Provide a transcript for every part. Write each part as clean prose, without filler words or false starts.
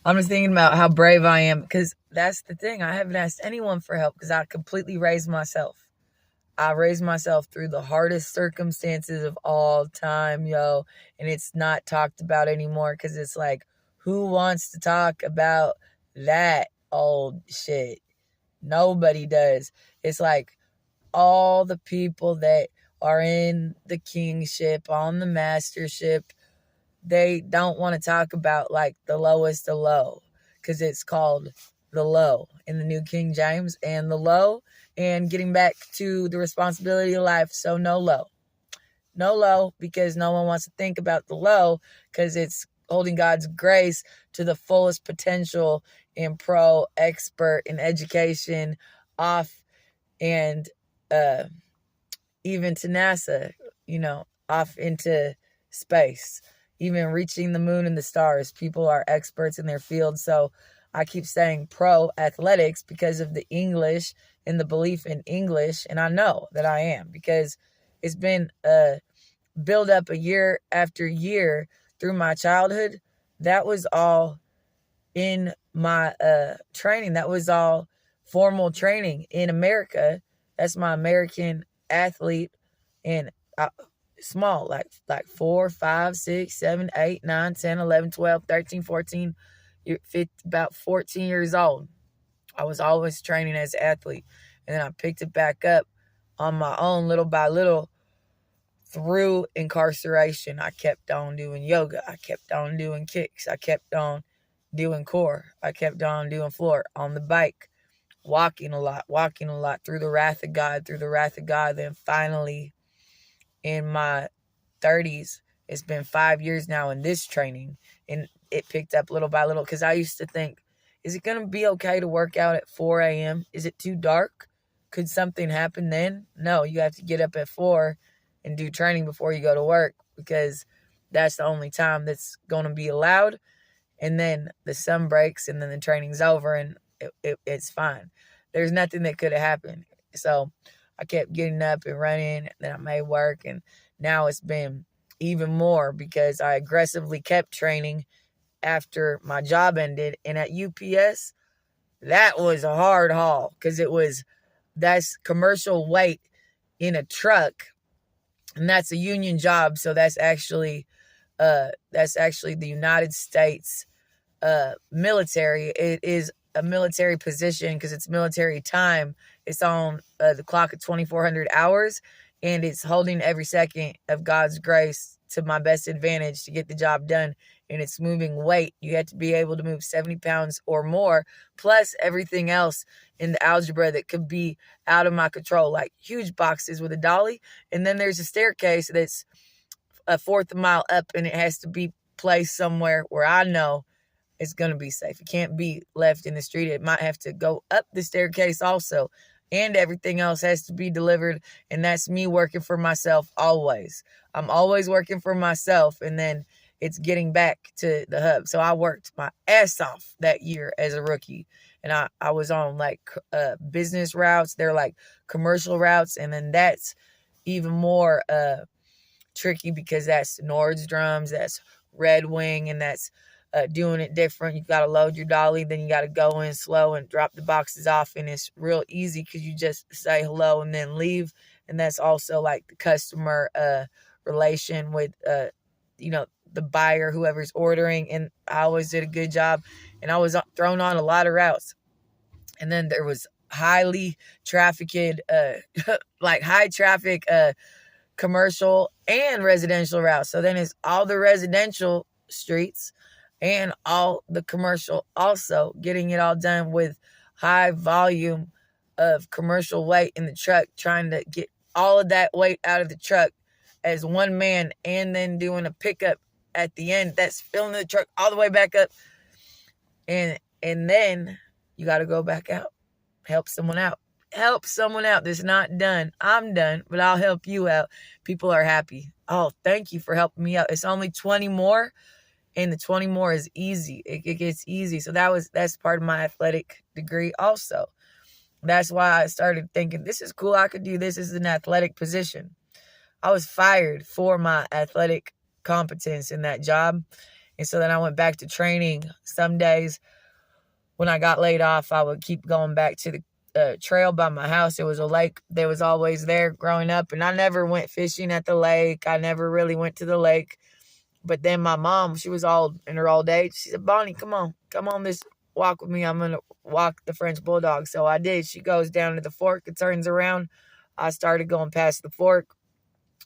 I'm just thinking about how brave I am because that's the thing. I haven't asked anyone for help because I completely raised myself. I raised myself through the hardest circumstances of all time, yo. And it's not talked about anymore because it's like, who wants to talk about that old shit? Nobody does. It's like all the people that are in the kingship, on the mastership, they don't want to talk about like the lowest of low because it's called the low in the New King James and the low and getting back to the responsibility of life. So no low. No low because no one wants to think about the low because it's holding God's grace to the fullest potential in pro expert in education off and uh even to NASA, off into space, even reaching the moon and the stars. People are experts in their field. So I keep saying pro athletics because of the English and the belief in English. And I know that I am because it's been a build up a year after year through my childhood. That was all in my training. That was all formal training in America. That's my American athlete and small, like 4, 5, 6, 7, 8, 9, 10, 11, 12, 13, 14, about 14 years old. I was always training as an athlete. And then I picked it back up on my own little by little through incarceration. I kept on doing yoga. I kept on doing kicks. I kept on doing core. I kept on doing floor on the bike, walking a lot through the wrath of God, Then finally in my 30s, it's been 5 years now in this training, and it picked up little by little because I used to think, is it going to be okay to work out at 4 a.m.? Is it too dark? Could something happen then? No, you have to get up at 4 and do training before you go to work because that's the only time that's going to be allowed. And then the sun breaks and then the training's over and it's fine. There's nothing that could have happened. So I kept getting up and running. Then I made work. And now it's been even more because I aggressively kept training after my job ended. And at UPS, that was a hard haul because that's commercial weight in a truck. And that's a union job. So that's actually the United States military. It is a military position because it's military time. It's on the clock at 2,400 hours, and it's holding every second of God's grace to my best advantage to get the job done. And it's moving weight. You have to be able to move 70 pounds or more, plus everything else in the algebra that could be out of my control, like huge boxes with a dolly. And then there's a staircase that's a fourth mile up, and it has to be placed somewhere where I know it's going to be safe. It can't be left in the street. It might have to go up the staircase also. And everything else has to be delivered. And that's me working for myself always. I'm always working for myself. And then it's getting back to the hub. So I worked my ass off that year as a rookie. And I was on like business routes. They're like commercial routes. And then that's even more tricky because that's Nordstrom's, that's Red Wing, and that's doing it different. You got to load your dolly, then you got to go in slow and drop the boxes off, and it's real easy because you just say hello and then leave. And that's also like the customer relation with the buyer, whoever's ordering. And I always did a good job, and I was thrown on a lot of routes. And then there was highly trafficked like high traffic commercial and residential routes. So then it's all the residential streets and all the commercial, also getting it all done with high volume of commercial weight in the truck, trying to get all of that weight out of the truck as one man, and then doing a pickup at the end that's filling the truck all the way back up. And then you got to go back out, help someone out. Help someone out that's not done. I'm done, but I'll help you out. People are happy. Oh, thank you for helping me out. It's only 20 more, and the 20 more is easy. It gets easy. So that's part of my athletic degree also. That's why I started thinking, this is cool. I could do this. This is an athletic position. I was fired for my athletic competence in that job. And so then I went back to training. Some days when I got laid off, I would keep going back to the trail by my house. It was a lake that was always there growing up, and I never went fishing at the lake. I never really went to the lake. But then my mom, she was all in her old age. She said, Bonnie, come on this walk with me. I'm going to walk the French Bulldog. So I did. She goes down to the fork. It turns around. I started going past the fork.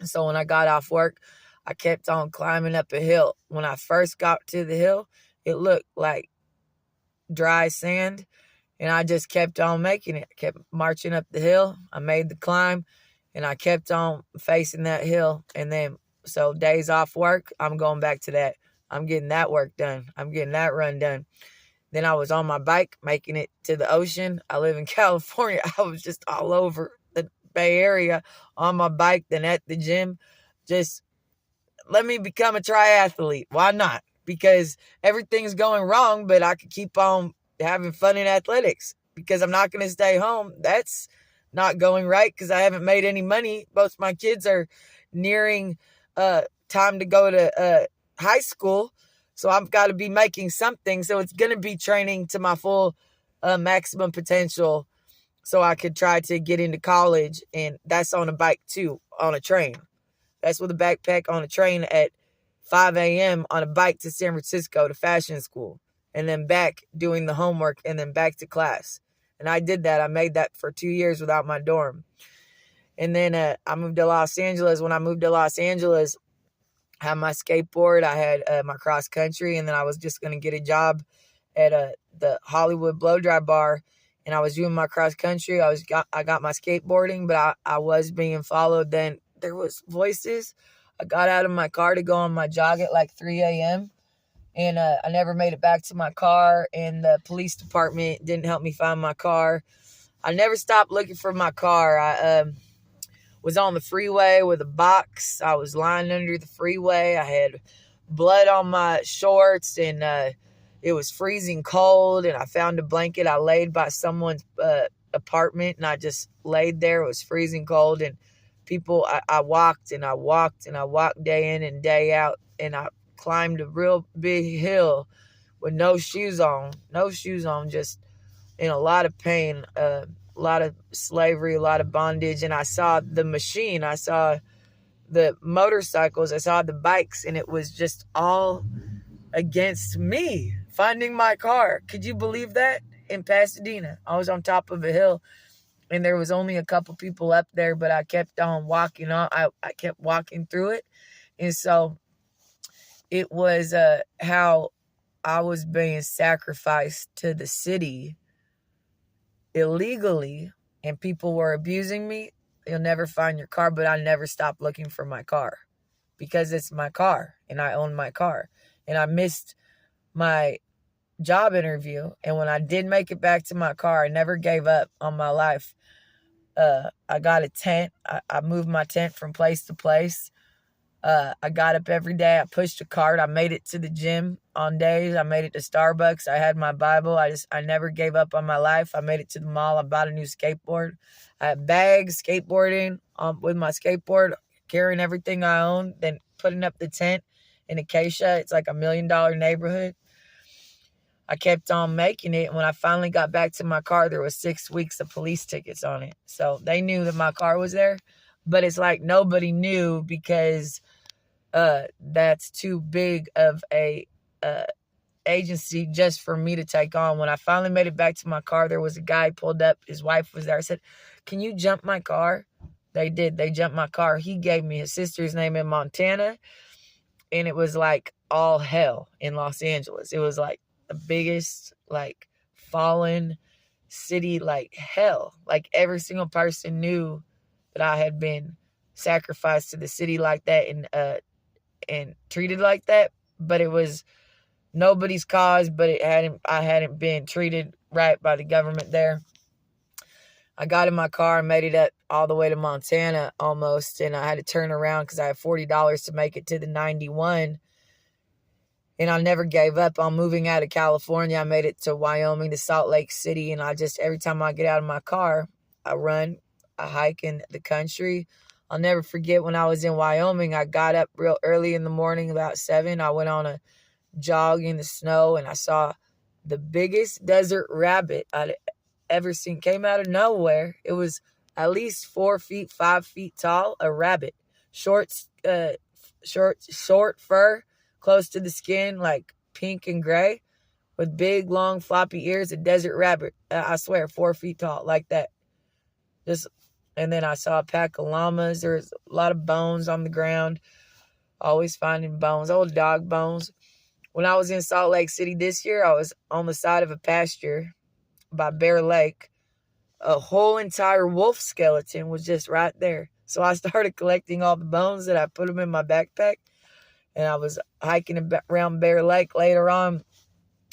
So when I got off work, I kept on climbing up a hill. When I first got to the hill, it looked like dry sand. And I just kept on making it. I kept marching up the hill. I made the climb. And I kept on facing that hill. And then, so days off work, I'm going back to that. I'm getting that work done. I'm getting that run done. Then I was on my bike making it to the ocean. I live in California. I was just all over the Bay Area on my bike, then at the gym. Just let me become a triathlete. Why not? Because everything's going wrong, but I could keep on having fun in athletics because I'm not going to stay home. That's not going right because I haven't made any money. Both my kids are nearing time to go to high school. So I've got to be making something. So it's going to be training to my full maximum potential so I could try to get into college. And that's on a bike too, on a train. That's with a backpack on a train at 5 a.m. on a bike to San Francisco to fashion school. And then back doing the homework and then back to class. And I did that. I made that for 2 years without my dorm. And then I moved to Los Angeles. When I moved to Los Angeles, I had my skateboard. I had my cross country. And then I was just going to get a job at the Hollywood Blow Dry Bar. And I was doing my cross country. I got my skateboarding, but I was being followed. Then there was voices. I got out of my car to go on my jog at like 3 a.m. And I never made it back to my car. And the police department didn't help me find my car. I never stopped looking for my car. I was on the freeway with a box. I was lying under the freeway. I had blood on my shorts and it was freezing cold. And I found a blanket. I laid by someone's apartment and I just laid there. It was freezing cold. And people, I walked and I walked and I walked day in and day out. And I climbed a real big hill with no shoes on, just in a lot of pain, a lot of slavery, a lot of bondage. And I saw the machine, I saw the motorcycles, I saw the bikes, and it was just all against me finding my car. Could you believe that? In Pasadena, I was on top of a hill and there was only a couple people up there, but I kept on walking on. I kept walking through it. And so it was how I was being sacrificed to the city illegally, and people were abusing me. You'll never find your car, but I never stopped looking for my car because it's my car and I own my car. And I missed my job interview. And when I did make it back to my car, I never gave up on my life. I got a tent. I moved my tent from place to place. I got up every day. I pushed a cart. I made it to the gym on days. I made it to Starbucks. I had my Bible. I never gave up on my life. I made it to the mall. I bought a new skateboard. I had bags, skateboarding with my skateboard, carrying everything I owned, then putting up the tent in Acacia. It's like $1 million neighborhood. I kept on making it. When I finally got back to my car, there was 6 weeks of police tickets on it. So they knew that my car was there. But it's like nobody knew because that's too big of a agency just for me to take on. When I finally made it back to my car, there was a guy pulled up. His wife was there. I said, "Can you jump my car?" They did. They jumped my car. He gave me his sister's name in Montana. And it was like all hell in Los Angeles. It was like the biggest, like, fallen city, like hell. Like every single person knew that I had been sacrificed to the city like that and treated like that. But it was nobody's cause, but I hadn't been treated right by the government there. I got in my car and made it up all the way to Montana almost, and I had to turn around because I had $40 to make it to the 91. And I never gave up on moving out of California. I made it to Wyoming, to Salt Lake City, and every time I get out of my car, I run, I hike in the country. I'll never forget when I was in Wyoming, I got up real early in the morning, about 7. I went on a jog in the snow, and I saw the biggest desert rabbit I'd ever seen. Came out of nowhere. It was at least 4 feet, 5 feet tall. A rabbit, short, short fur, close to the skin, like pink and gray, with big, long, floppy ears. A desert rabbit. I swear, 4 feet tall, like that. Just, and then I saw a pack of llamas. There's a lot of bones on the ground. Always finding bones, old dog bones. When I was in Salt Lake City this year, I was on the side of a pasture by Bear Lake. A whole entire wolf skeleton was just right there. So I started collecting all the bones that I put them in my backpack. And I was hiking around Bear Lake later on.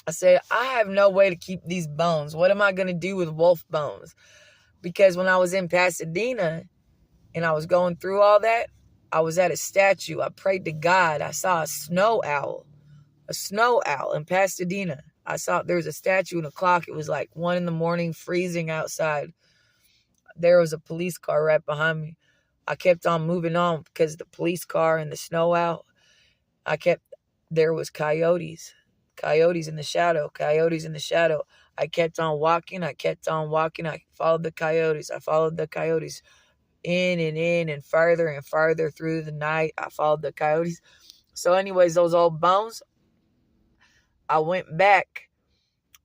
I said, I have no way to keep these bones. What am I going to do with wolf bones? Because when I was in Pasadena and I was going through all that, I was at a statue. I prayed to God. I saw a snow owl in Pasadena. I saw there was a statue and a clock. It was like 1 a.m, freezing outside. There was a police car right behind me. I kept on moving on because the police car and the snow owl. There was coyotes in the shadow. I kept on walking. I followed the coyotes. In and farther through the night. I followed the coyotes. So anyways, those old bones, I went back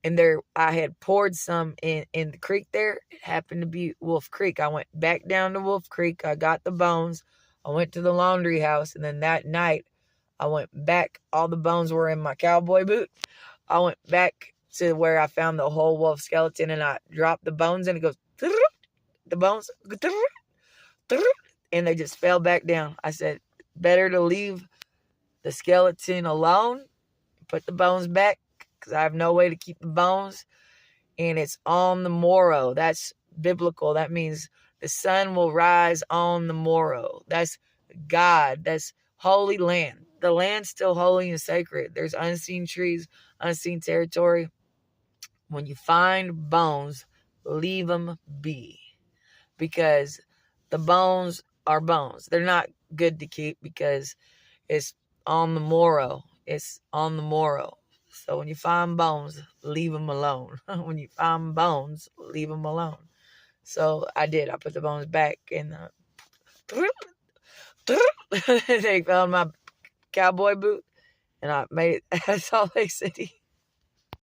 and I had poured some in the creek there. It happened to be Wolf Creek. I went back down to Wolf Creek. I got the bones. I went to the laundry house. And then that night, I went back. All the bones were in my cowboy boot. I went back to where I found the whole wolf skeleton and I dropped the bones and it goes, the bones, and they just fell back down. I said, better to leave the skeleton alone, put the bones back, because I have no way to keep the bones. And it's on the morrow. That's biblical. That means the sun will rise on the morrow. That's God. That's holy land. The land's still holy and sacred. There's unseen trees, unseen territory. When you find bones, leave them be. Because the bones are bones. They're not good to keep because it's on the morrow. It's on the morrow. So when you find bones, leave them alone. When you find bones, leave them alone. So I did. I put the bones back and they found my cowboy boot and I made it at Salt Lake City.